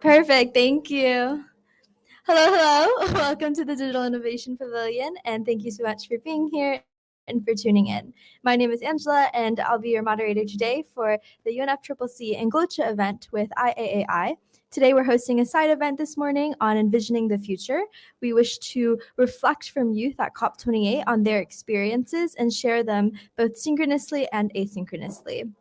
Perfect. Thank you. Hello, hello. Welcome to the Digital Innovation Pavilion, and thank you so much for being here and for tuning in. My name is Angela, and I'll be your moderator today for the UNFCCC Englocha event with IAAI. Today, we're hosting a side event this morning on envisioning the future. We wish to reflect from youth at COP28 on their experiences and share them both synchronously and asynchronously.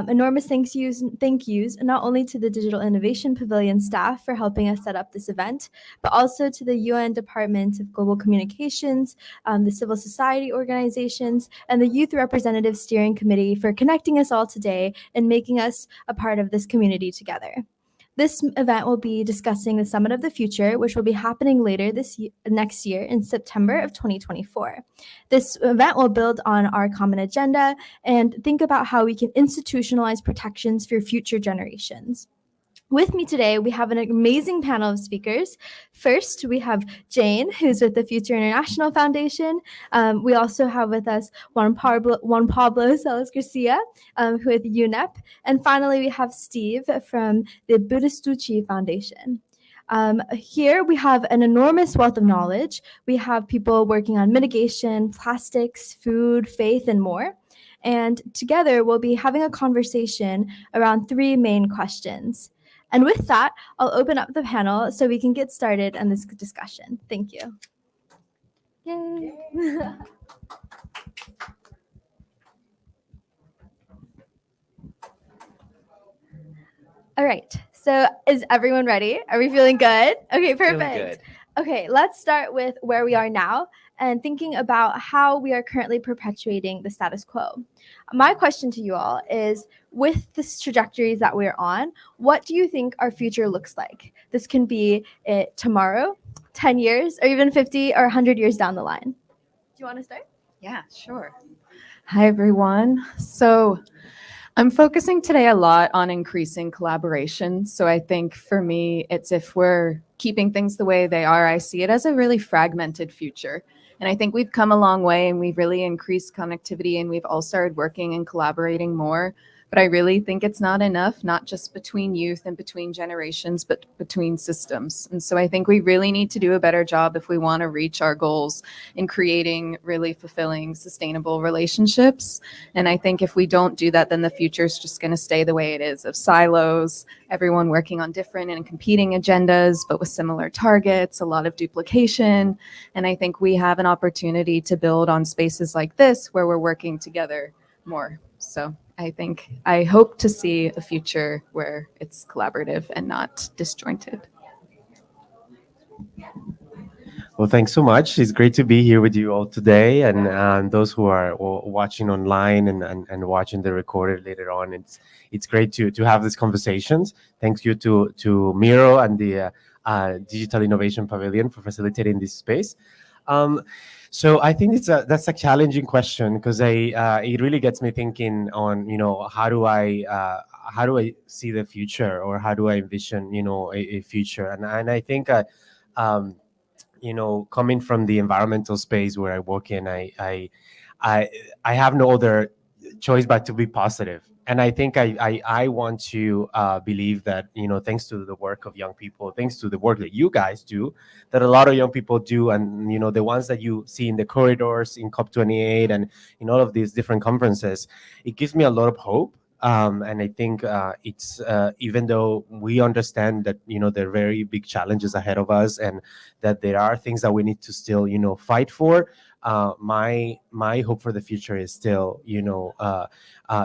Enormous thank yous not only to the Digital Innovation Pavilion staff for helping us set up this event, but also to the UN Department of Global Communications, the civil society organizations, and the Youth Representative Steering Committee for connecting us all today and making us a part of this community together. This event will be discussing the Summit of the Future, which will be happening later next year in September of 2024. This event will build on our common agenda and think about how we can institutionalize protections for future generations. With me today, we have an amazing panel of speakers. First, we have Jane, who's with the Future International Foundation. We also have with us Juan Pablo Celis Garcia, with UNEP. And finally, we have Steve from the Buddhist Foundation. Here we have an enormous wealth of knowledge. We have people working on mitigation, plastics, food, faith, and more. And together, we'll be having a conversation around three main questions. And with that, I'll open up the panel so we can get started on this discussion. Thank you. Yay. All right, so is everyone ready? Are we feeling good? Okay, perfect. Okay, let's start with where we are now and thinking about how we are currently perpetuating the status quo. My question to you all is, with the trajectories that we're on, what do you think our future looks like? This can be tomorrow, 10 years, or even 50 or 100 years down the line. Do you want to start? Yeah, sure. Hi, everyone. So I'm focusing today a lot on increasing collaboration. So I think for me, it's if we're keeping things the way they are, I see it as a really fragmented future. And I think we've come a long way and we've really increased connectivity and we've all started working and collaborating more. But I really think it's not enough, not just between youth and between generations, but between systems. And so I think we really need to do a better job if we want to reach our goals in creating really fulfilling, sustainable relationships. And I think if we don't do that, then the future is just going to stay the way it is, of silos, everyone working on different and competing agendas, but with similar targets, a lot of duplication. And I think we have an opportunity to build on spaces like this where we're working together more. So I hope to see a future where it's collaborative and not disjointed. Well, thanks so much. It's great to be here with you all today, and those who are watching online and watching the recorded later on. It's great to have these conversations. Thanks you to Miro and the Digital Innovation Pavilion for facilitating this space. So I think that's a challenging question because it really gets me thinking on, how do I see the future, or how do I envision a future, and I think coming from the environmental space where I work in, I have no other choice but to be positive. And I think I want to believe that, thanks to the work of young people, thanks to the work that you guys do, that a lot of young people do, and, the ones that you see in the corridors in COP28 and in all of these different conferences, it gives me a lot of hope. And I think it's, even though we understand that, there are very big challenges ahead of us and that there are things that we need to still, fight for, my hope for the future is still,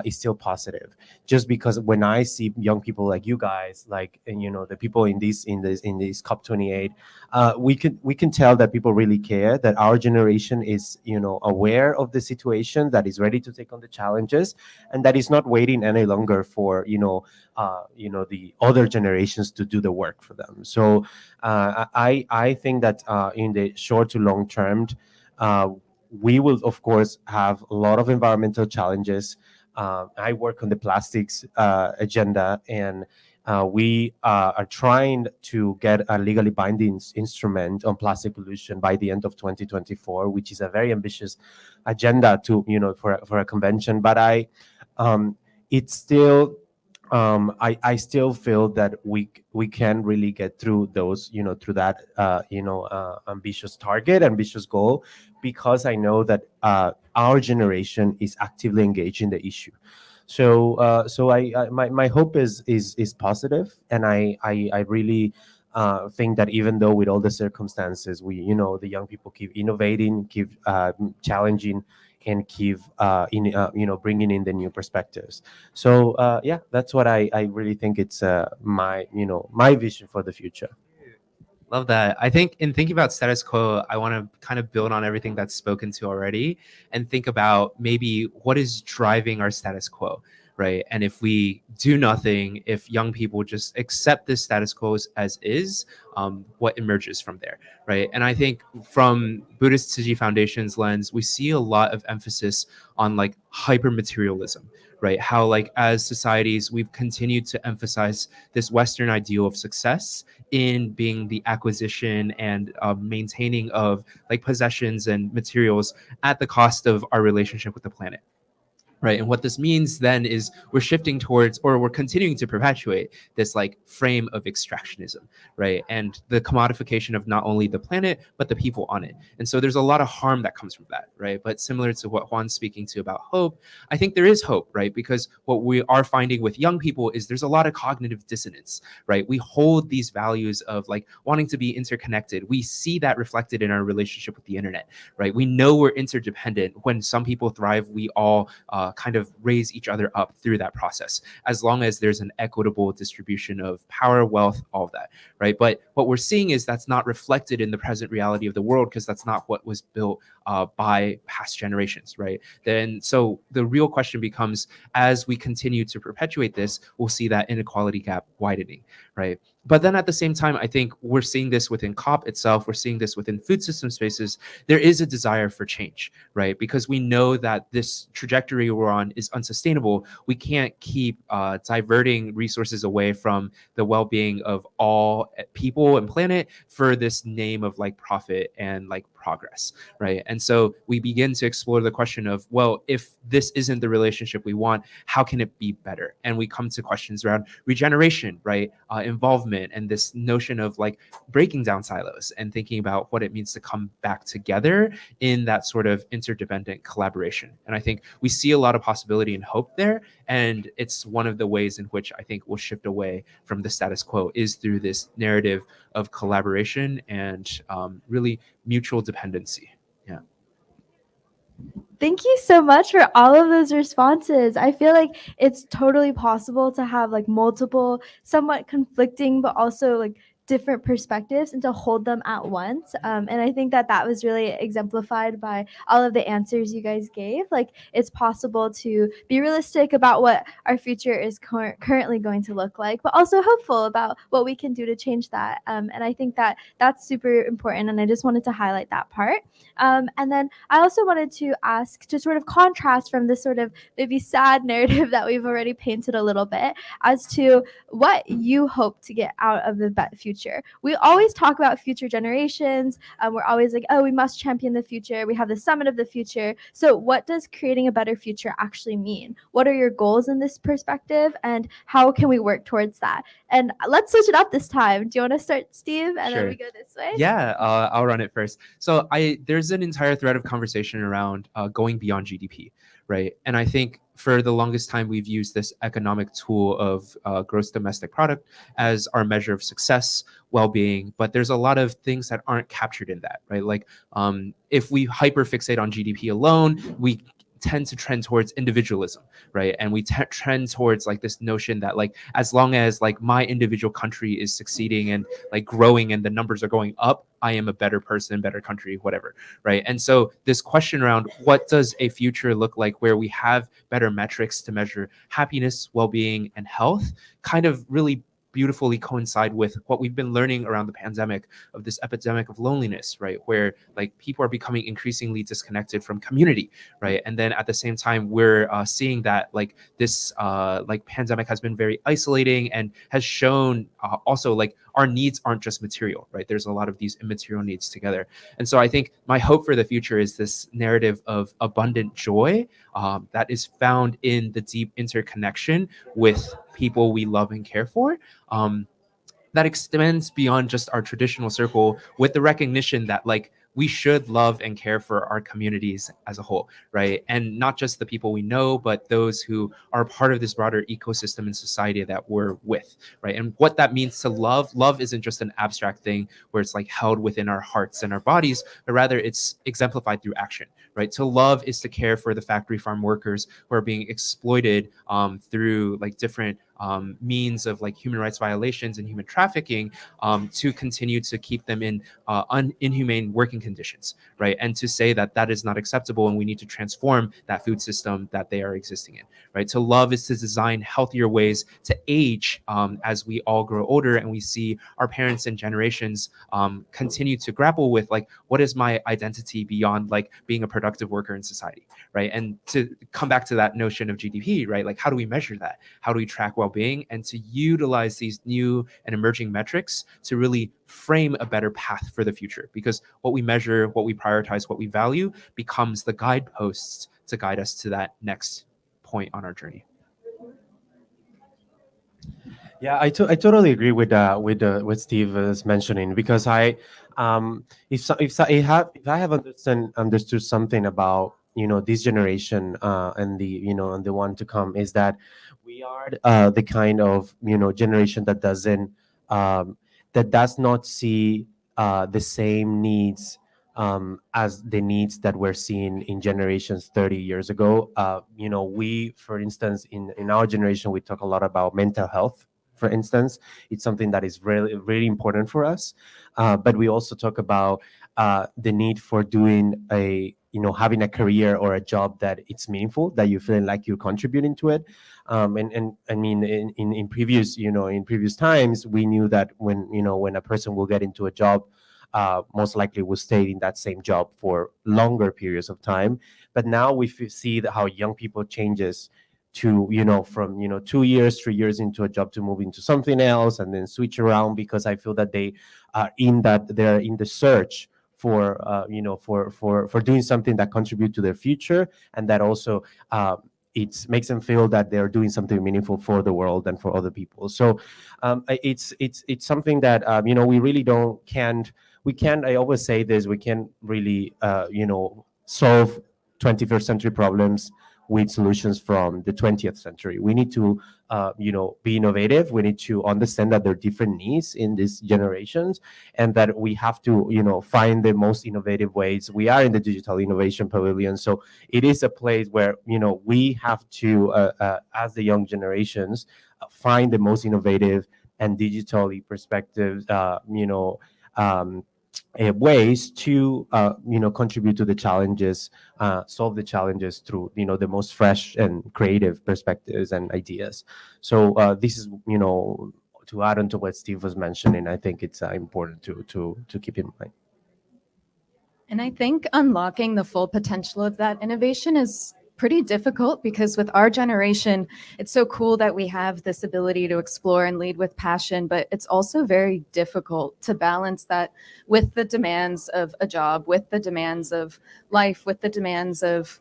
is still positive. Just because when I see young people like you guys, like, and, the people in this COP28, we can tell that people really care, that our generation is, aware of the situation, that is ready to take on the challenges, and that is not waiting any longer for, the other generations to do the work for them. So I think that in the short to long term, we will, of course, have a lot of environmental challenges. I work on the plastics agenda, and we are trying to get a legally binding instrument on plastic pollution by the end of 2024, which is a very ambitious agenda to, for a convention. But it's still I still feel that we can really get through those, through that, ambitious target, ambitious goal, because I know that our generation is actively engaged in the issue. So my hope is positive, and I really think that even though with all the circumstances, the young people keep innovating, keep challenging, and keep bringing in the new perspectives. So yeah, that's what I really think it's my vision for the future. Love that. I think in thinking about status quo, I want to kind of build on everything that's spoken to already and think about maybe what is driving our status quo, right? And if we do nothing, if young people just accept this status quo as is, what emerges from there, right? And I think from Buddhist Tzu Chi Foundation's lens, we see a lot of emphasis on like hyper materialism, right? How like as societies, we've continued to emphasize this Western ideal of success in being the acquisition and maintaining of like possessions and materials at the cost of our relationship with the planet. Right. And what this means then is we're shifting towards, or we're continuing to perpetuate this like frame of extractionism, right? And the commodification of not only the planet, but the people on it. And so there's a lot of harm that comes from that, right? But similar to what Juan's speaking to about hope, I think there is hope, right? Because what we are finding with young people is there's a lot of cognitive dissonance, right? We hold these values of like wanting to be interconnected. We see that reflected in our relationship with the internet, right? We know we're interdependent. When some people thrive, we all kind of raise each other up through that process, as long as there's an equitable distribution of power, wealth, all of that, right? But what we're seeing is that's not reflected in the present reality of the world, because that's not what was built by past generations, right? Then, so the real question becomes, as we continue to perpetuate this, we'll see that inequality gap widening, right? But then at the same time, I think we're seeing this within COP itself. We're seeing this within food system spaces. There is a desire for change, right? Because we know that this trajectory we're on is unsustainable. We can't keep diverting resources away from the well-being of all people and planet for this name of like profit and like progress, right? And so we begin to explore the question of, well, if this isn't the relationship we want, how can it be better? And we come to questions around regeneration, right? Involvement, and this notion of like breaking down silos and thinking about what it means to come back together in that sort of interdependent collaboration. And I think we see a lot of possibility and hope there. And it's one of the ways in which I think we'll shift away from the status quo is through this narrative of collaboration and really mutual dependency. Yeah. Thank you so much for all of those responses. I feel like it's totally possible to have like multiple, somewhat conflicting, but also like different perspectives and to hold them at once. And I think that that was really exemplified by all of the answers you guys gave. Like it's possible to be realistic about what our future is currently going to look like, but also hopeful about what we can do to change that. And I think that that's super important. And I just wanted to highlight that part. And then I also wanted to ask to sort of contrast from this sort of maybe sad narrative that we've already painted a little bit as to what you hope to get out of the future. We always talk about future generations. We're always like, oh, we must champion the future. We have the summit of the future. So what does creating a better future actually mean? What are your goals in this perspective? And how can we work towards that? And let's switch it up this time. Do you want to start, Steve? And then we go this way? Yeah, I'll run it first. So there's an entire thread of conversation around going beyond GDP, right? And I think for the longest time, we've used this economic tool of gross domestic product as our measure of success, well-being, but there's a lot of things that aren't captured in that, right? Like if we hyper-fixate on GDP alone, we tend to trend towards individualism, right? And we trend towards like this notion that like as long as like my individual country is succeeding and like growing and the numbers are going up, I am a better person, better country, whatever, right? And so this question around what does a future look like where we have better metrics to measure happiness, well-being, and health kind of really beautifully coincide with what we've been learning around the pandemic of this epidemic of loneliness, right? Where like people are becoming increasingly disconnected from community, right? And then at the same time, we're seeing that like this like pandemic has been very isolating and has shown also like our needs aren't just material, right? There's a lot of these immaterial needs together. And so I think my hope for the future is this narrative of abundant joy that is found in the deep interconnection with people we love and care for. That extends beyond just our traditional circle, with the recognition that like we should love and care for our communities as a whole, right? And not just the people we know, but those who are part of this broader ecosystem and society that we're with, right? And what that means to love isn't just an abstract thing where it's like held within our hearts and our bodies, but rather it's exemplified through action, right? To love is to care for the factory farm workers who are being exploited through like different means of like human rights violations and human trafficking, to continue to keep them in inhumane working conditions, right? And to say that that is not acceptable and we need to transform that food system that they are existing in, right? To love is to design healthier ways to age as we all grow older and we see our parents and generations continue to grapple with like, what is my identity beyond like being a productive worker in society, right? And to come back to that notion of GDP, right? Like, how do we measure that? How do we track well-being? And to utilize these new and emerging metrics to really frame a better path for the future, because what we measure, what we prioritize, what we value becomes the guideposts to guide us to that next point on our journey. Yeah, I totally agree with what Steve is mentioning, because if I have understood something about this generation and the one to come, is that we are the kind of generation that does not see the same needs as the needs that we're seeing in generations 30 years ago. We, for instance, in our generation, we talk a lot about mental health. For instance, it's something that is really, really important for us. But we also talk about the need for doing having a career or a job that it's meaningful, that you feel like you're contributing to it. And I mean, in previous times, we knew that when a person will get into a job, most likely will stay in that same job for longer periods of time. But now we see how young people changes to from 2 years, 3 years into a job to move into something else and then switch around, because I feel that they're in the search for for doing something that contribute to their future, and that also it makes them feel that they're doing something meaningful for the world and for other people. So it's something that we really can't. I always say this: we can't really solve 21st century problems with solutions from the 20th century. We need to, be innovative. We need to understand that there are different needs in these generations, and that we have to, find the most innovative ways. We are in the Digital Innovation Pavilion, so it is a place where, we have to, as the young generations, find the most innovative and digitally perspective, ways to contribute to the challenges, solve the challenges through the most fresh and creative perspectives and ideas. So this is to add on to what Steve was mentioning. I think it's important to keep in mind. And I think unlocking the full potential of that innovation is pretty difficult, because with our generation, it's so cool that we have this ability to explore and lead with passion, but it's also very difficult to balance that with the demands of a job, with the demands of life, with the demands of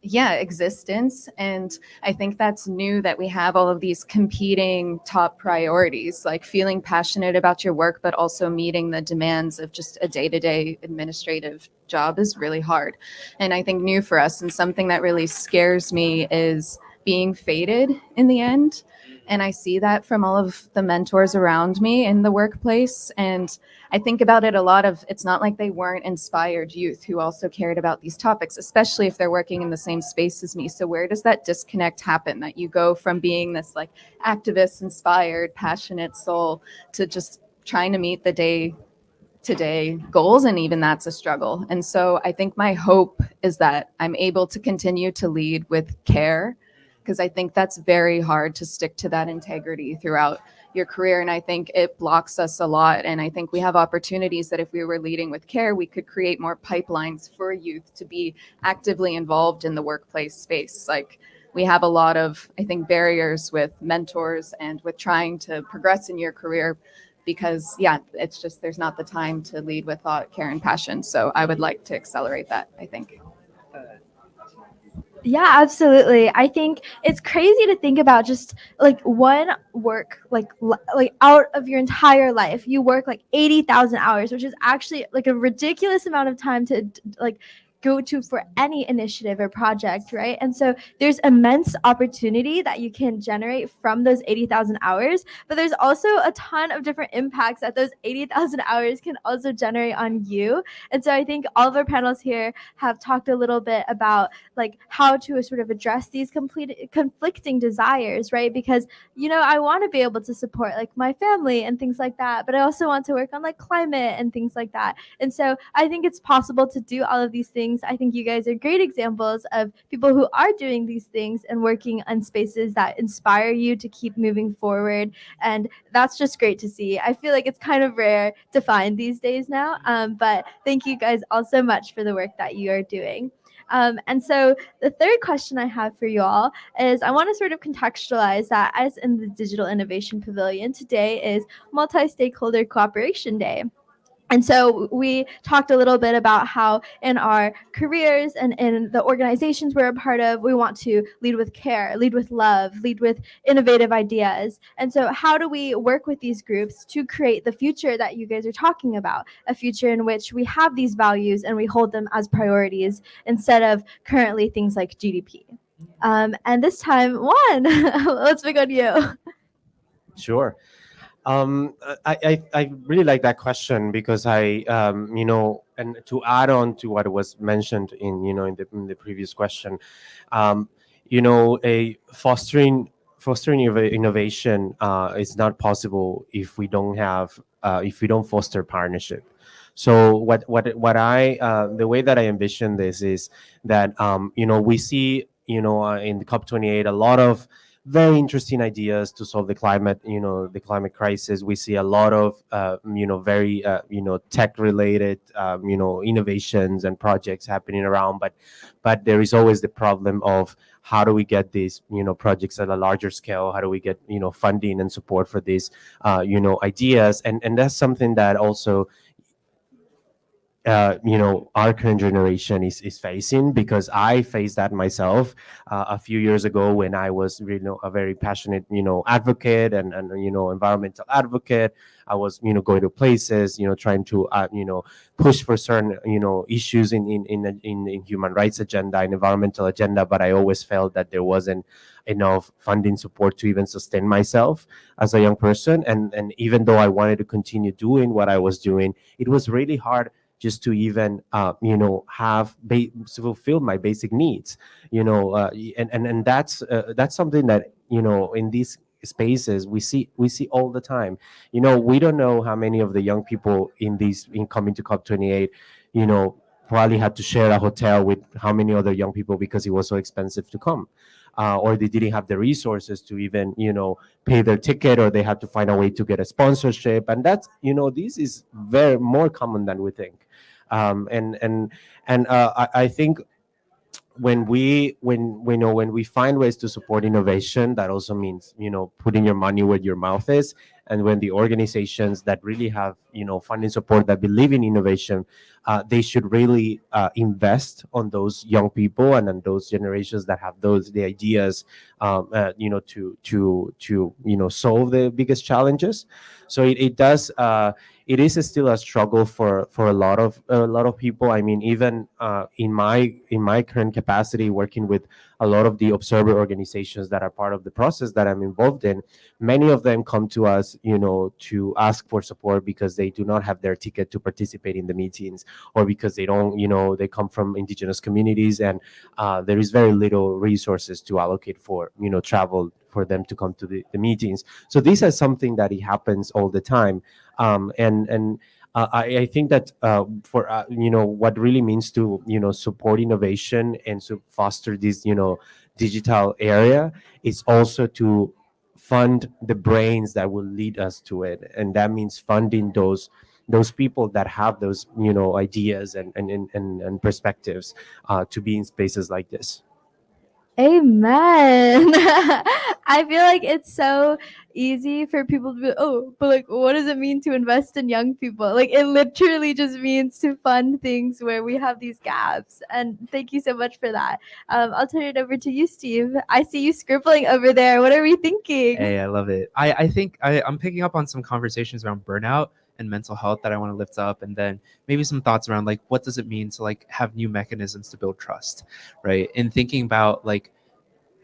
existence. And I think that's new, that we have all of these competing top priorities, like feeling passionate about your work, but also meeting the demands of just a day-to-day administrative job is really hard. And I think new for us, and something that really scares me, is being faded in the end. And I see that from all of the mentors around me in the workplace. And I think about it a lot of, it's not like they weren't inspired youth who also cared about these topics, especially if they're working in the same space as me. So where does that disconnect happen, that you go from being this like activist, inspired, passionate soul to just trying to meet the day-to-day goals? And even that's a struggle. And so I think my hope is that I'm able to continue to lead with care, because I think that's very hard to stick to that integrity throughout your career. And I think it blocks us a lot. And I think we have opportunities that if we were leading with care, we could create more pipelines for youth to be actively involved in the workplace space. Like, we have a lot of, I think, barriers with mentors and with trying to progress in your career, because it's just, there's not the time to lead with thought, care, and passion. So I would like to accelerate that, I think. Yeah, absolutely. I think it's crazy to think about just like one work, like out of your entire life, you work like 80,000 hours, which is actually like a ridiculous amount of time to like go to for any initiative or project, right? And so there's immense opportunity that you can generate from those 80,000 hours, but there's also a ton of different impacts that those 80,000 hours can also generate on you. And so I think all of our panels here have talked a little bit about like how to sort of address these conflicting desires, right? Because I want to be able to support like my family and things like that, but I also want to work on like climate and things like that. And so I think it's possible to do all of these things. I think you guys are great examples of people who are doing these things and working on spaces that inspire you to keep moving forward. And that's just great to see. I feel like it's kind of rare to find these days now. But thank you guys all so much for the work that you are doing. And so the third question I have for you all is I want to sort of contextualize that as in the Digital Innovation Pavilion, today is Multi-Stakeholder Cooperation Day. And so we talked a little bit about how in our careers and in the organizations we're a part of, we want to lead with care, lead with love, lead with innovative ideas. And so how do we work with these groups to create the future that you guys are talking about, a future in which we have these values and we hold them as priorities instead of currently things like GDP? And this time, Juan, let's begin on you. Sure. I really like that question because and to add on to what was mentioned in the previous question, a fostering innovation is not possible if we don't foster partnership. So the way that I envision this is that we see in the COP28 a lot of very interesting ideas to solve the climate crisis. We see a lot of very tech related innovations and projects happening around, but there is always the problem of how do we get these projects at a larger scale? How do we get funding and support for these ideas? And that's something that also our current generation is facing, because I faced that myself a few years ago when I was a very passionate advocate and environmental advocate. I was going to places trying to push for certain issues in human rights agenda and environmental agenda, but I always felt that there wasn't enough funding support to even sustain myself as a young person. And even though I wanted to continue doing what I was doing, it was really hard just to even fulfill my basic needs, and that's something that in these spaces we see all the time. We don't know how many of the young people in coming to COP28 probably had to share a hotel with how many other young people because it was so expensive to come, or they didn't have the resources to even pay their ticket, or they had to find a way to get a sponsorship. And that's this is very more common than we think. I think when we find ways to support innovation, that also means putting your money where your mouth is. And when the organizations that really have funding support, that believe in innovation, they should really invest on those young people and on those generations that have the ideas to solve the biggest challenges. So it is still a struggle for a lot of people. I mean, even in my current capacity, working with a lot of the observer organizations that are part of the process that I'm involved in, many of them come to us to ask for support because they do not have their ticket to participate in the meetings, or because they don't they come from indigenous communities, and there is very little resources to allocate for travel for them to come to the meetings. So this is something that it happens all the time. I think that for what really means to support innovation and to foster this digital area is also to fund the brains that will lead us to it, and that means funding those people that have those ideas and perspectives to be in spaces like this. Amen. I feel like it's so easy for people to be, oh, but like, what does it mean to invest in young people? Like, it literally just means to fund things where we have these gaps. And thank you so much for that. I'll turn it over to you, Steve. I see you scribbling over there. What are we thinking? Hey, I love it. I think I'm picking up on some conversations around burnout and mental health that I want to lift up, and then maybe some thoughts around like what does it mean to like have new mechanisms to build trust, right? And thinking about like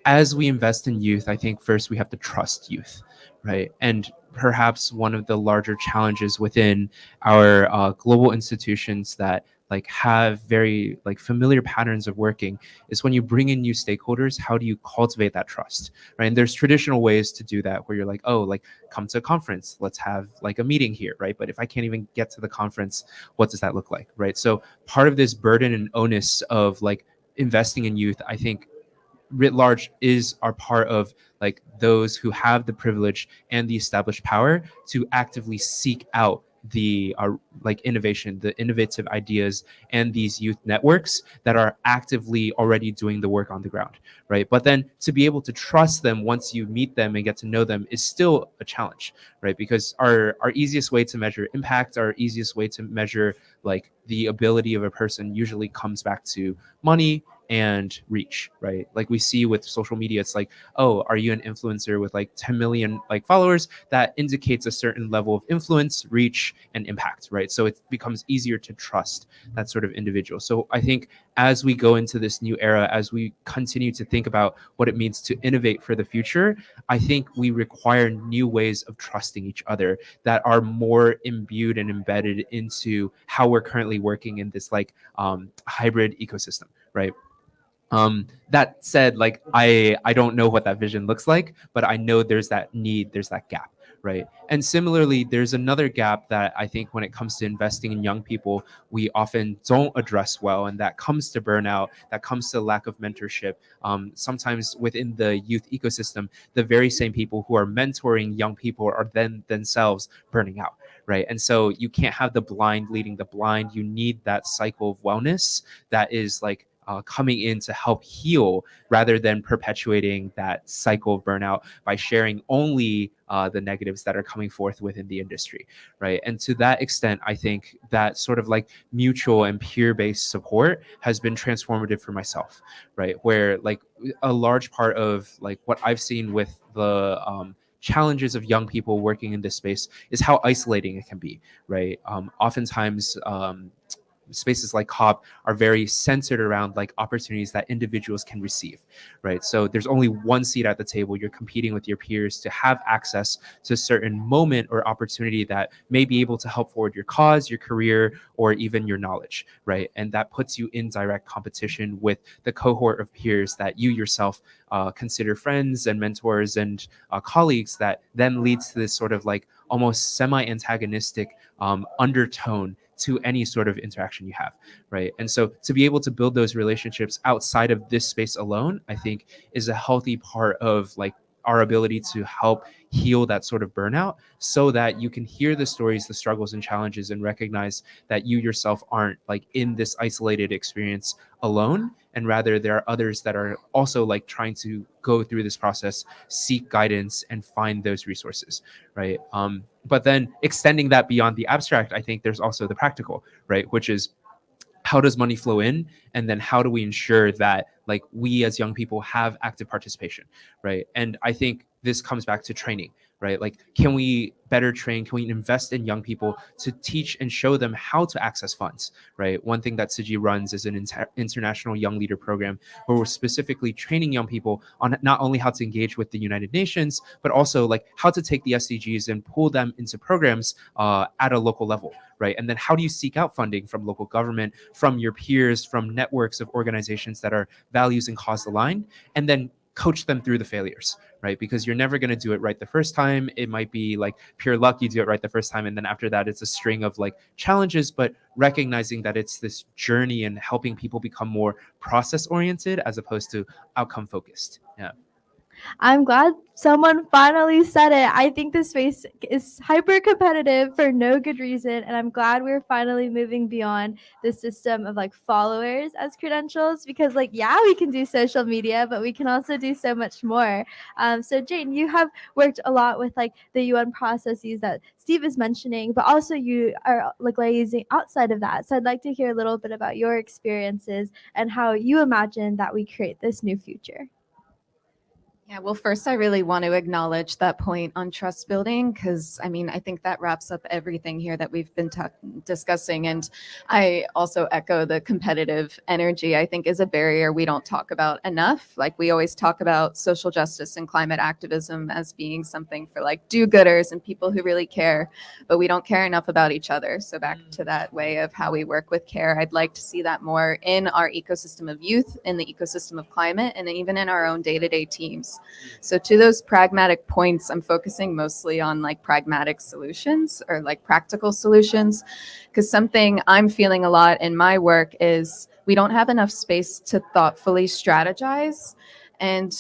as we invest in youth, I think first we have to trust youth, right? And perhaps one of the larger challenges within our global institutions that like have very like familiar patterns of working is when you bring in new stakeholders, how do you cultivate that trust, right? And there's traditional ways to do that where you're like, oh, like come to a conference, let's have like a meeting here, right? But if I can't even get to the conference, what does that look like, right? So part of this burden and onus of like investing in youth, I think writ large are part of like those who have the privilege and the established power to actively seek out the like innovation, the innovative ideas, and these youth networks that are actively already doing the work on the ground, right? But then to be able to trust them once you meet them and get to know them is still a challenge, right? Because our easiest way to measure impact, our easiest way to measure like the ability of a person usually comes back to money and reach, right? Like we see with social media, it's like, oh, are you an influencer with like 10 million like followers? That indicates a certain level of influence, reach, and impact, right? So it becomes easier to trust that sort of individual. So I think as we go into this new era, as we continue to think about what it means to innovate for the future, I think we require new ways of trusting each other that are more imbued and embedded into how we're currently working in this like hybrid ecosystem, right? That said, like I don't know what that vision looks like, but I know there's that need, there's that gap, right? And similarly, there's another gap that I think when it comes to investing in young people, we often don't address well, and that comes to burnout, that comes to lack of mentorship. Sometimes within the youth ecosystem, the very same people who are mentoring young people are then themselves burning out, right? And so you can't have the blind leading the blind. You need that cycle of wellness that is like coming in to help heal rather than perpetuating that cycle of burnout by sharing only the negatives that are coming forth within the industry, right? And to that extent, I think that sort of like mutual and peer-based support has been transformative for myself, right? Where like a large part of like what I've seen with the challenges of young people working in this space is how isolating it can be, right? Oftentimes, spaces like COP are very centered around like opportunities that individuals can receive, right? So there's only one seat at the table. You're competing with your peers to have access to a certain moment or opportunity that may be able to help forward your cause, your career, or even your knowledge, right? And that puts you in direct competition with the cohort of peers that you yourself consider friends and mentors and colleagues, that then leads to this sort of like almost semi-antagonistic undertone to any sort of interaction you have, right? And so to be able to build those relationships outside of this space alone, I think is a healthy part of like our ability to help heal that sort of burnout, so that you can hear the stories, the struggles and challenges, and recognize that you yourself aren't like in this isolated experience alone, and rather there are others that are also like trying to go through this process, seek guidance, and find those resources, right? But then extending that beyond the abstract, I think there's also the practical, right? Which is, how does money flow in, and then how do we ensure that like we as young people have active participation, right? And I think this comes back to training, right? Like, can we better train, can we invest in young people to teach and show them how to access funds, right? One thing that Suji runs is an international young leader program where we're specifically training young people on not only how to engage with the United Nations, but also like how to take the SDGs and pull them into programs at a local level, right? And then how do you seek out funding from local government, from your peers, from networks of organizations that are values and cause aligned, and then coach them through the failures, right? Because you're never going to do it right the first time. It might be like pure luck, you do it right the first time, and then after that it's a string of like challenges, but recognizing that it's this journey and helping people become more process oriented as opposed to outcome focused. Yeah. I'm glad someone finally said it. I think this space is hyper competitive for no good reason, and I'm glad we're finally moving beyond the system of like followers as credentials, because like yeah, we can do social media, but we can also do so much more. So Jane, you have worked a lot with like the UN processes that Steve is mentioning, but also you are like liaising outside of that. So I'd like to hear a little bit about your experiences and how you imagine that we create this new future. Yeah, well, first, I really want to acknowledge that point on trust building, because I mean, I think that wraps up everything here that we've been discussing. And I also echo the competitive energy, I think, is a barrier we don't talk about enough. Like, we always talk about social justice and climate activism as being something for like do gooders and people who really care, but we don't care enough about each other. So, back to that way of how we work with care, I'd like to see that more in our ecosystem of youth, in the ecosystem of climate, and even in our own day-to-day teams. So to those pragmatic points, I'm focusing mostly on like pragmatic solutions or like practical solutions, because something I'm feeling a lot in my work is we don't have enough space to thoughtfully strategize. And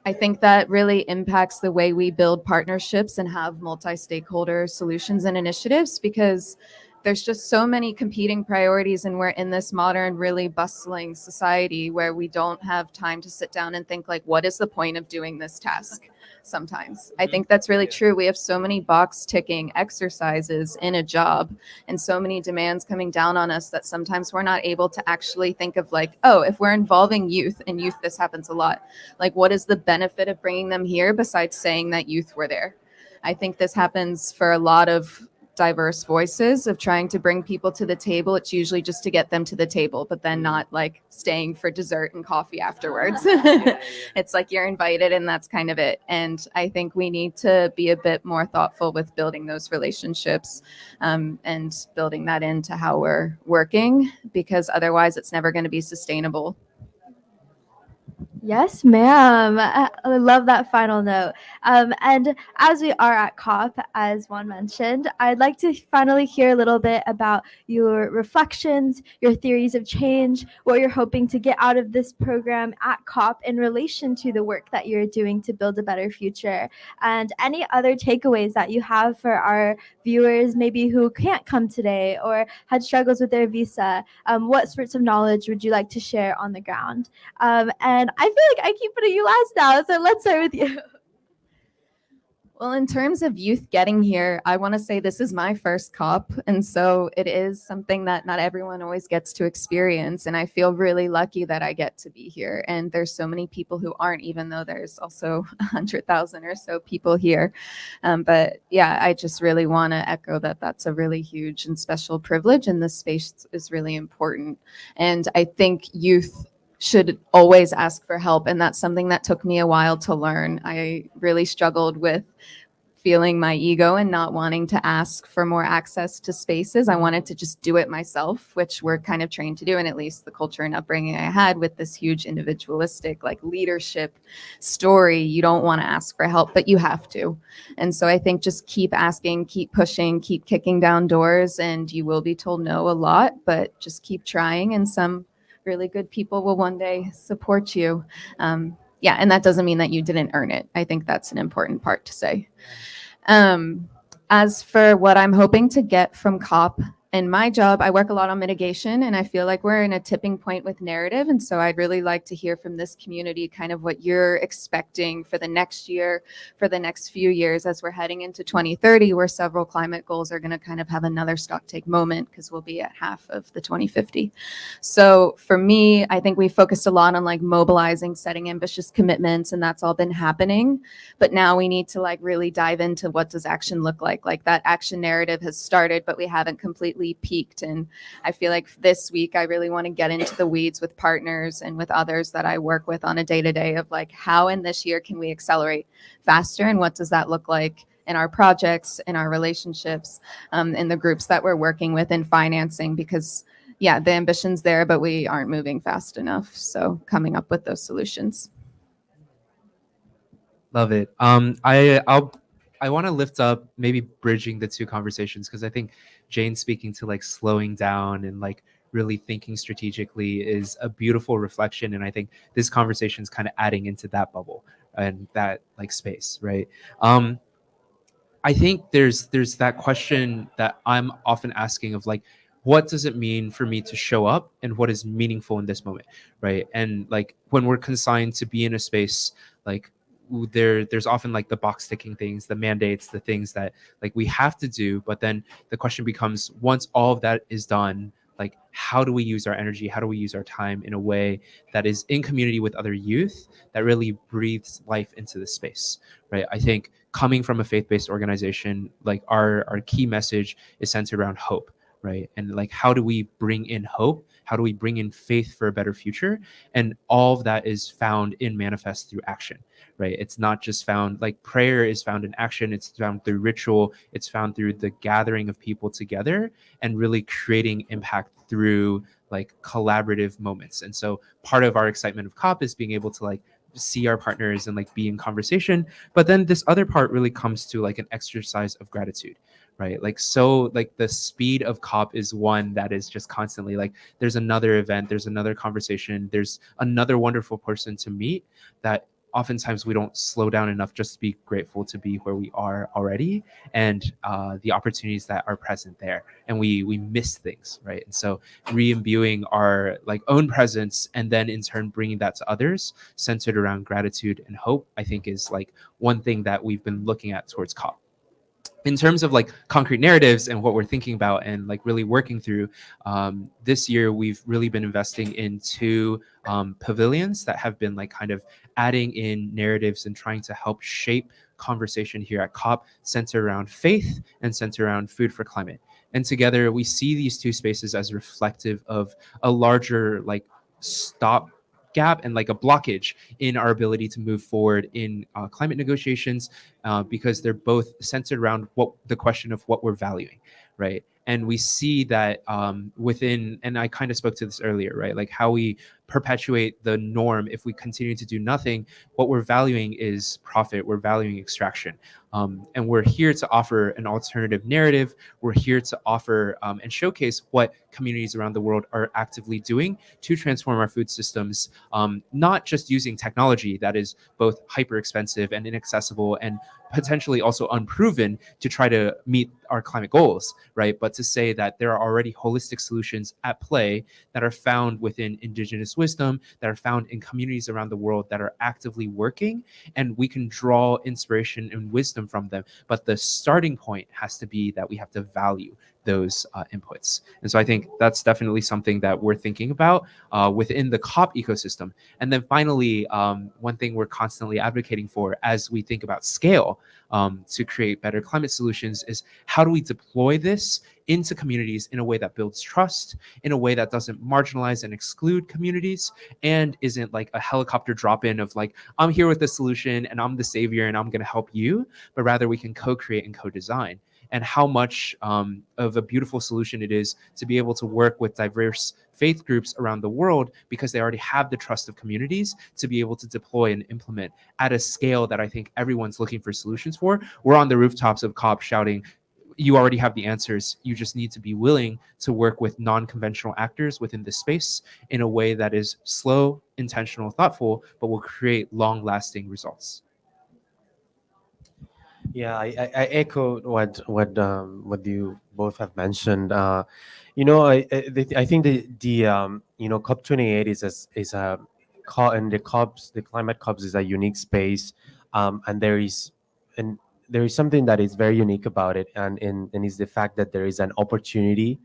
I think that really impacts the way we build partnerships and have multi-stakeholder solutions and initiatives, because there's just so many competing priorities, and we're in this modern, really bustling society where we don't have time to sit down and think like, what is the point of doing this task? Sometimes I think that's really true. We have so many box ticking exercises in a job and so many demands coming down on us that sometimes we're not able to actually think of like, oh, if we're involving youth, and youth, this happens a lot, like what is the benefit of bringing them here besides saying that youth were there? I think this happens for a lot of diverse voices of trying to bring people to the table. It's usually just to get them to the table, but then not like staying for dessert and coffee afterwards. It's like you're invited and that's kind of it. And I think we need to be a bit more thoughtful with building those relationships and building that into how we're working, because otherwise it's never going to be sustainable. Yes, ma'am. I love that final note. And as we are at COP, as Juan mentioned, I'd like to finally hear a little bit about your reflections, your theories of change, what you're hoping to get out of this program at COP in relation to the work that you're doing to build a better future, and any other takeaways that you have for our viewers, maybe who can't come today or had struggles with their visa. What sorts of knowledge would you like to share on the ground? And I feel like I keep putting you last now, so let's start with you. Well, in terms of youth getting here, I want to say this is my first COP. And so it is something that not everyone always gets to experience. And I feel really lucky that I get to be here. And there's so many people who aren't, even though there's also 100,000 or so people here. But yeah, I just really want to echo that that's a really huge and special privilege. And this space is really important. And I think youth should always ask for help. And that's something that took me a while to learn. I really struggled with feeling my ego and not wanting to ask for more access to spaces. I wanted to just do it myself, which we're kind of trained to do, and at least the culture and upbringing I had with this huge individualistic like leadership story. You don't want to ask for help, but you have to. And so I think just keep asking, keep pushing, keep kicking down doors, and you will be told no a lot, but just keep trying, and some really good people will one day support you. Yeah, and that doesn't mean that you didn't earn it. I think that's an important part to say. As for what I'm hoping to get from COP, in my job, I work a lot on mitigation, and I feel like we're in a tipping point with narrative. And so I'd really like to hear from this community kind of what you're expecting for the next year, for the next few years, as we're heading into 2030, where several climate goals are going to kind of have another stock take moment, because we'll be at half of the 2050. So for me, I think we focused a lot on like mobilizing, setting ambitious commitments, and that's all been happening. But now we need to like really dive into what does action look like. Like that action narrative has started, but we haven't completely peaked. And I feel like this week I really want to get into the weeds with partners and with others that I work with on a day-to-day of like, how in this year can we accelerate faster, and what does that look like in our projects, in our relationships, in the groups that we're working with, in financing, because yeah, the ambition's there, but we aren't moving fast enough. So coming up with those solutions. Love it. I want to lift up maybe bridging the two conversations, because I think Jane speaking to like slowing down and like really thinking strategically is a beautiful reflection. And I think this conversation is kind of adding into that bubble, and that like space, right? I think there's that question that I'm often asking of like, what does it mean for me to show up, and what is meaningful in this moment, right? And like when we're consigned to be in a space, like there's often like the box ticking things, the mandates, the things that like we have to do. But then the question becomes, once all of that is done, like how do we use our energy? How do we use our time in a way that is in community with other youth, that really breathes life into the space, right? I think coming from a faith-based organization, like our key message is centered around hope, right? And like how do we bring in hope? How do we bring in faith for a better future? And all of that is found in manifest through action, right? It's not just found, like prayer is found in action, it's found through ritual, it's found through the gathering of people together and really creating impact through like collaborative moments. And so part of our excitement of COP is being able to like see our partners and like be in conversation. But then this other part really comes to like an exercise of gratitude, right? Like, so like the speed of COP is one that is just constantly like, there's another event, there's another conversation, there's another wonderful person to meet, that oftentimes we don't slow down enough just to be grateful to be where we are already, and the opportunities that are present there, and we miss things, right? And so re-imbuing our like own presence, and then in turn bringing that to others, centered around gratitude and hope, I think is like one thing that we've been looking at towards COP. In terms of like concrete narratives and what we're thinking about and like really working through, this year we've really been investing into pavilions that have been like kind of adding in narratives and trying to help shape conversation here at COP, centered around faith and centered around food for climate. And together we see these two spaces as reflective of a larger like stop gap and like a blockage in our ability to move forward in climate negotiations, because they're both centered around what the question of what we're valuing, right? And we see that within, and I kind of spoke to this earlier, right? Like how we perpetuate the norm. If we continue to do nothing, what we're valuing is profit, we're valuing extraction. And we're here to offer an alternative narrative. We're here to offer and showcase what communities around the world are actively doing to transform our food systems, not just using technology that is both hyper expensive and inaccessible and potentially also unproven to try to meet our climate goals, right? But to say that there are already holistic solutions at play that are found within indigenous wisdom, that are found in communities around the world that are actively working, and we can draw inspiration and wisdom from them. But the starting point has to be that we have to value those inputs. And so I think that's definitely something that we're thinking about within the COP ecosystem. And then finally, one thing we're constantly advocating for as we think about scale to create better climate solutions is how do we deploy this into communities in a way that builds trust, in a way that doesn't marginalize and exclude communities, and isn't like a helicopter drop-in of like, I'm here with the solution and I'm the savior and I'm going to help you, but rather we can co-create and co-design. And how much of a beautiful solution it is to be able to work with diverse faith groups around the world, because they already have the trust of communities to be able to deploy and implement at a scale that I think everyone's looking for solutions for. We're on the rooftops of COP shouting, you already have the answers. You just need to be willing to work with non-conventional actors within this space in a way that is slow, intentional, thoughtful, but will create long-lasting results. Yeah, I echo what you both have mentioned. I think the COP28 is a and the climate COPs is a unique space, and there is something that is very unique about it, and is the fact that there is an opportunity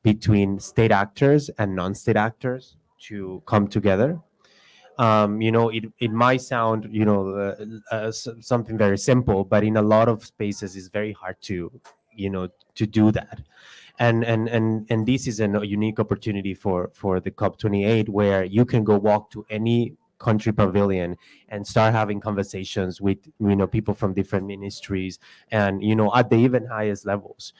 between state actors and non-state actors to come together. It might sound something very simple, but in a lot of spaces it's very hard to do that. And this is a unique opportunity for the COP28, where you can go walk to any country pavilion and start having conversations with people from different ministries, and at the even highest levels.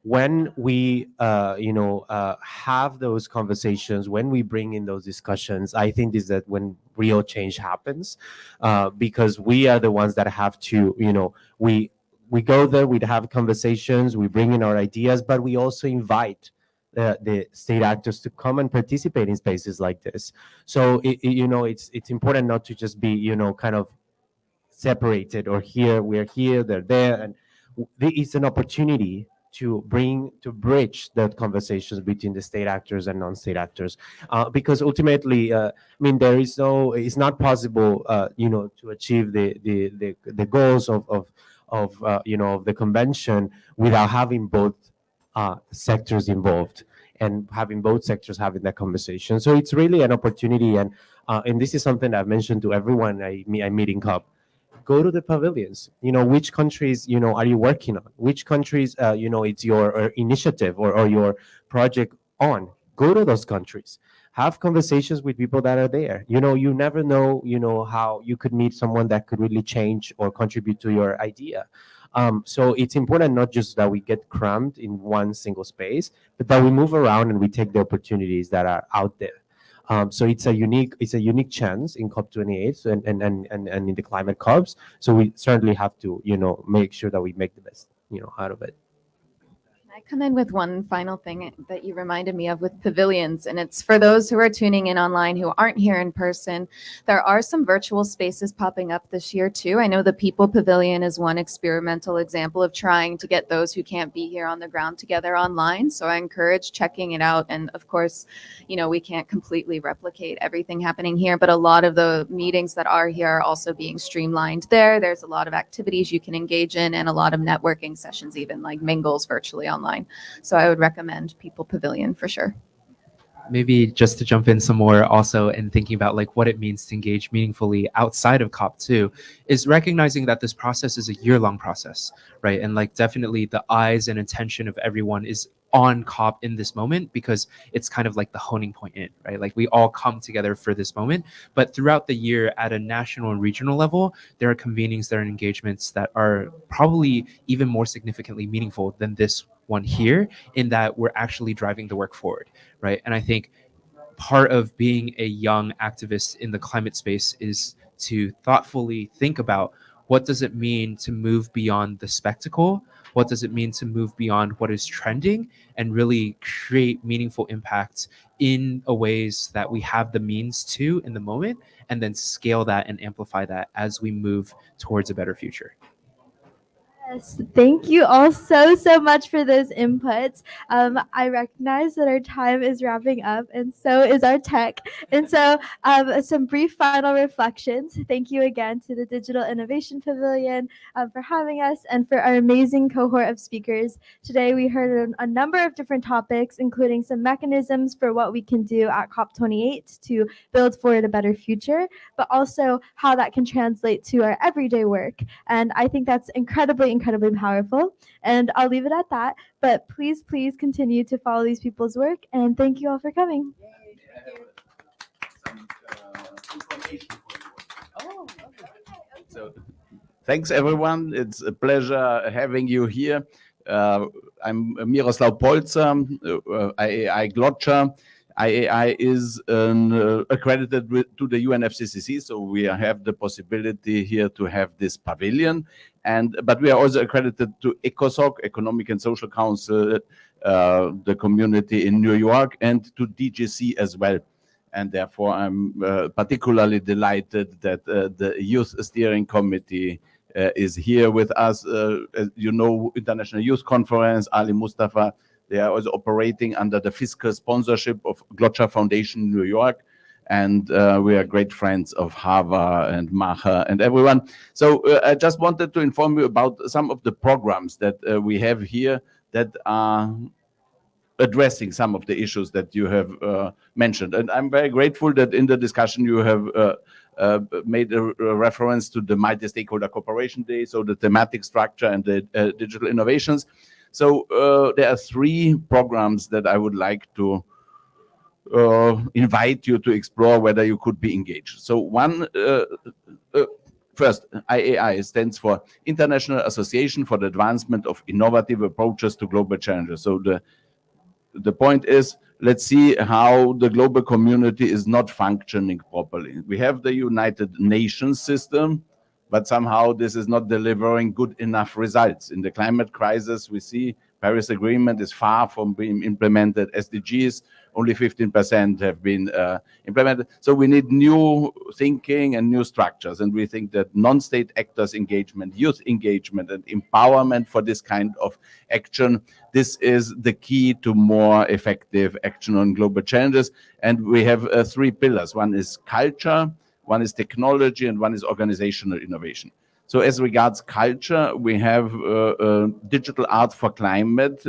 When we have those conversations, when we bring in those discussions, I think is that when real change happens, because we are the ones that have to, we go there, we have conversations, we bring in our ideas, but we also invite the state actors to come and participate in spaces like this. So it's important not to just be kind of separated, or here we're here, they're there, and it's an opportunity to bridge the conversations between the state actors and non-state actors, because ultimately, I mean, it's not possible, to achieve the goals of the convention without having both sectors involved and having both sectors having that conversation. So it's really an opportunity, and this is something I've mentioned to everyone I meet in COP. Go to the pavilions. Which countries are you working on? Which countries it's your initiative or your project on? Go to those countries. Have conversations with people that are there. You never know how you could meet someone that could really change or contribute to your idea. So it's important not just that we get crammed in one single space, but that we move around and we take the opportunities that are out there. So it's a unique chance in COP28 and in the climate COPs. So we certainly have to make sure that we make the best out of it. I come in with one final thing that you reminded me of with pavilions, and it's for those who are tuning in online who aren't here in person. There are some virtual spaces popping up this year too. I know the People Pavilion is one experimental example of trying to get those who can't be here on the ground together online. So I encourage checking it out. And of course, we can't completely replicate everything happening here, but a lot of the meetings that are here are also being streamlined there. There's a lot of activities you can engage in and a lot of networking sessions, even like mingles virtually online. So I would recommend People Pavilion for sure. Maybe just to jump in some more also, and thinking about like what it means to engage meaningfully outside of COP2 is recognizing that this process is a year-long process, right? And like definitely the eyes and attention of everyone is on COP in this moment, because it's kind of like the honing point in, right? Like we all come together for this moment, but throughout the year at a national and regional level, there are convenings, there are engagements that are probably even more significantly meaningful than this one here, in that we're actually driving the work forward, right? And I think part of being a young activist in the climate space is to thoughtfully think about, what does it mean to move beyond the spectacle? What does it mean to move beyond what is trending and really create meaningful impact in a ways that we have the means to in the moment, and then scale that and amplify that as we move towards a better future? Yes, thank you all so much for those inputs. I recognize that our time is wrapping up, and so is our tech. And so some brief final reflections. Thank you again to the Digital Innovation Pavilion for having us, and for our amazing cohort of speakers. Today we heard a number of different topics, including some mechanisms for what we can do at COP28 to build forward a better future, but also how that can translate to our everyday work. And I think that's incredibly powerful. And I'll leave it at that. But please continue to follow these people's work. And thank you all for coming. So, thanks everyone. It's a pleasure having you here. I'm Miroslav Polzer, IAI Glotcher. IAI is accredited to the UNFCCC, so we have the possibility here to have this pavilion. But we are also accredited to ECOSOC, Economic and Social Council, the community in New York, and to DGC as well. And therefore, I'm particularly delighted that the Youth Steering Committee is here with us. As you know, International Youth Conference, Ali Mustafa, they are also operating under the fiscal sponsorship of Glotcher Foundation in New York. And we are great friends of Hava and Maha and everyone. So I just wanted to inform you about some of the programs that we have here that are addressing some of the issues that you have mentioned. And I'm very grateful that in the discussion you have made a reference to the multi-stakeholder cooperation day, so the thematic structure and the digital innovations. So there are 3 programs that I would like to invite you to explore whether you could be engaged. So one, first, IAI stands for International Association for the Advancement of Innovative Approaches to Global Challenges. So the point is, let's see how the global community is not functioning properly. We have the United Nations system, but somehow this is not delivering good enough results. In the climate crisis, we see Paris Agreement is far from being implemented. SDGs, only 15% have been implemented. So we need new thinking and new structures. And we think that non-state actors engagement, youth engagement, and empowerment for this kind of action, this is the key to more effective action on global challenges. And we have 3 pillars. One is culture, one is technology, and one is organizational innovation. So as regards culture, we have digital art for climate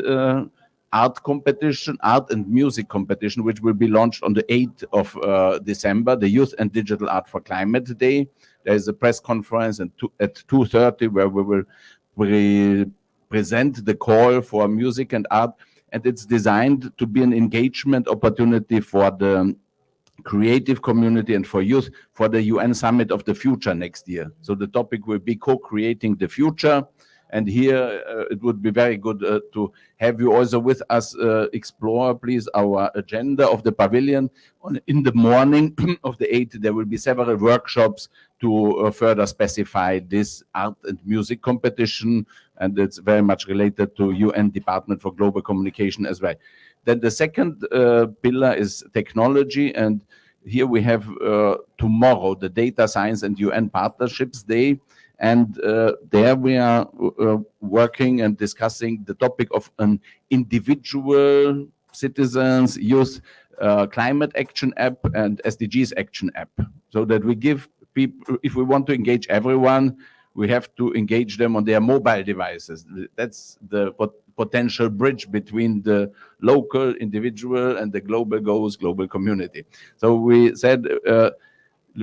art competition, art and music competition, which will be launched on the 8th of December, the Youth and Digital Art for Climate Day. There is a press conference at 2:30 where we will present the call for music and art, and it's designed to be an engagement opportunity for the creative community and for youth for the UN Summit of the Future next year. So the topic will be co-creating the future. And here it would be very good to have you also with us explore, please, our agenda of the Pavillion. In the morning of the 8th, there will be several workshops to further specify this art and music competition. And it's very much related to UN Department for Global Communication as well. Then the second pillar is technology. And here we have tomorrow the Data Science and UN Partnerships Day. And there we are working and discussing the topic of an individual citizens, youth climate action app and SDGs action app. So that we give people, if we want to engage everyone, we have to engage them on their mobile devices. That's the potential bridge between the local individual and the global goals, global community. So we said,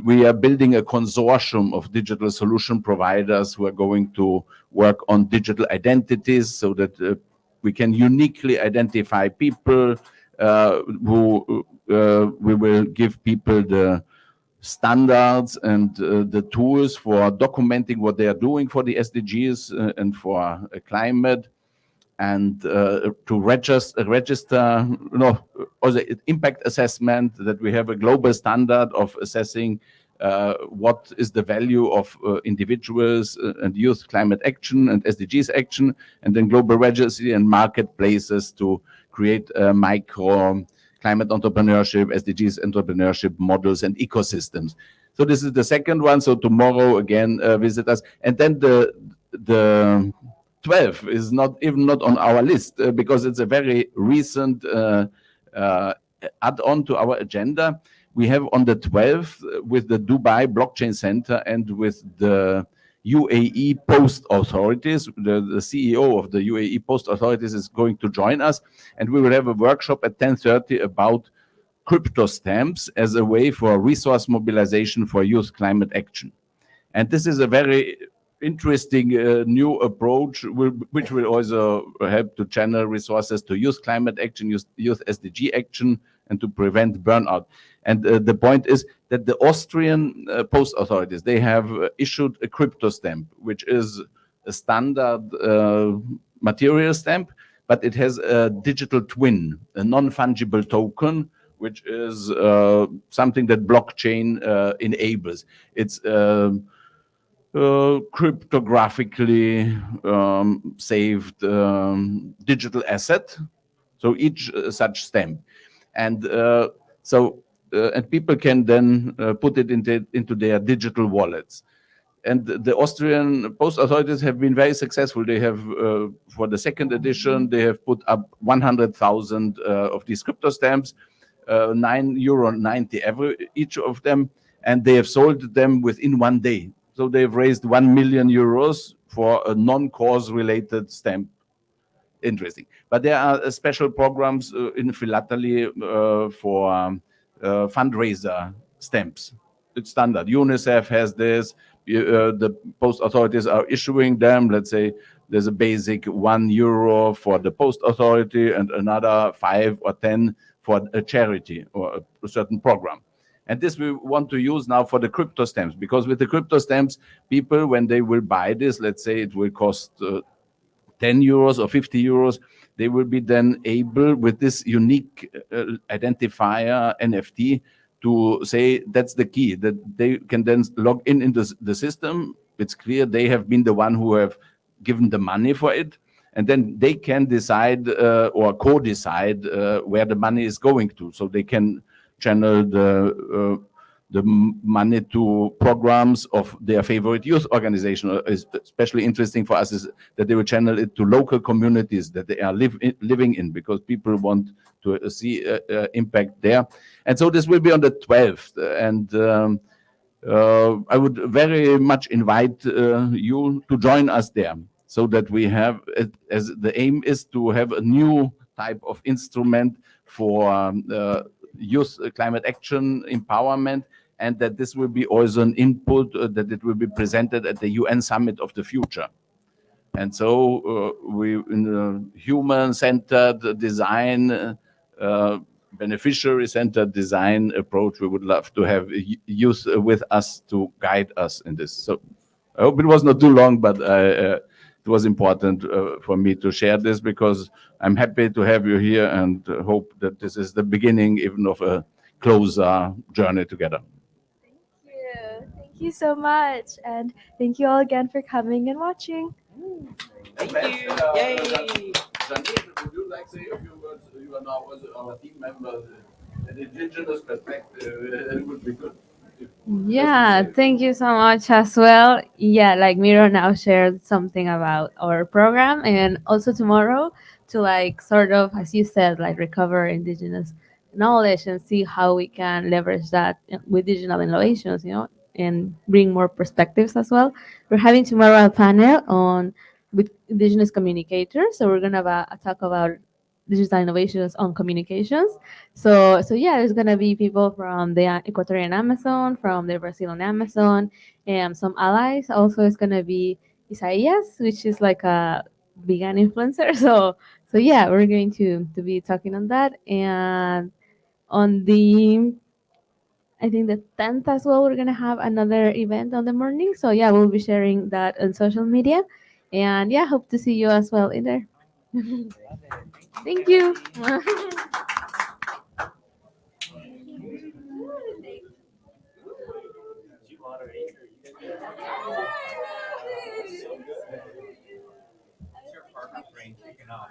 we are building a consortium of digital solution providers who are going to work on digital identities so that we can uniquely identify people who we will give people the standards and the tools for documenting what they are doing for the SDGs and for climate, and to register, also impact assessment, that we have a global standard of assessing what is the value of individuals and youth climate action and SDGs action, and then global registry and marketplaces to create micro climate entrepreneurship, SDGs entrepreneurship models and ecosystems. So this is the second one. So tomorrow again, visit us. And then the 12 is not on our list because it's a very recent add-on to our agenda. We have on the 12th with the Dubai Blockchain Center and with the UAE Post Authorities, the CEO of the UAE Post Authorities is going to join us, and we will have a workshop at 10:30 about crypto stamps as a way for resource mobilization for youth climate action. And this is a very interesting new approach, which will also help to channel resources to youth climate action, youth SDG action, and to prevent burnout. And the point is that the Austrian post authorities, they have issued a crypto stamp, which is a standard material stamp, but it has a digital twin, a non-fungible token, which is something that blockchain enables. It's cryptographically saved digital asset, so each such stamp, and and people can then put it into their digital wallets. And the Austrian post authorities have been very successful. They have, for the second edition, they have put up 100,000 of these crypto stamps, €9.90 each of them, and they have sold them within 1 day. So they've raised €1 million for a non-cause related stamp. Interesting. But there are special programs in philately for fundraiser stamps. It's standard. UNICEF has this. The post authorities are issuing them. Let's say there's a basic €1 for the post authority and another 5 or 10 for a charity or a certain program. And this we want to use now for the crypto stamps, because with the crypto stamps, people, when they will buy this, let's say it will cost €10 or €50, they will be then able, with this unique identifier NFT, to say that's the key, that they can then log into the system. It's clear they have been the one who have given the money for it, and then they can decide or co-decide where the money is going to. So they can channel the money to programs of their favorite youth organization. Especially interesting for us is that they will channel it to local communities that they are living in, because people want to see impact there. And so this will be on the 12th. And I would very much invite you to join us there, so that we have, as the aim is to have a new type of instrument for youth climate action empowerment, and that this will be also an input that it will be presented at the UN Summit of the Future. And so we, in a human-centered design, beneficiary-centered design approach, we would love to have youth with us to guide us in this. So I hope it was not too long, but it was important for me to share this, because I'm happy to have you here and hope that this is the beginning even of a closer journey together. Thank you so much. And thank you all again for coming and watching. Thank you. Yay. Janine, would you like to say a few words? You are now our team member. An indigenous perspective, it would be good. Yeah, thank you so much as well. Yeah, like Miro now shared something about our program, and also tomorrow to like sort of, as you said, like recover indigenous knowledge and see how we can leverage that with digital innovations, and bring more perspectives as well. We're having tomorrow a panel on with indigenous communicators, so we're gonna talk about digital innovations on communications. So yeah, there's gonna be people from the Ecuadorian Amazon, from the Brazilian Amazon, and some allies. Also, it's gonna be Isaias, which is like a vegan influencer. So yeah, we're going to be talking on that, and on the I think the 10th as well, we're gonna have another event on the morning. So yeah, we'll be sharing that on social media, and yeah, hope to see you as well in there. Thank you. Your partner brain kicking off.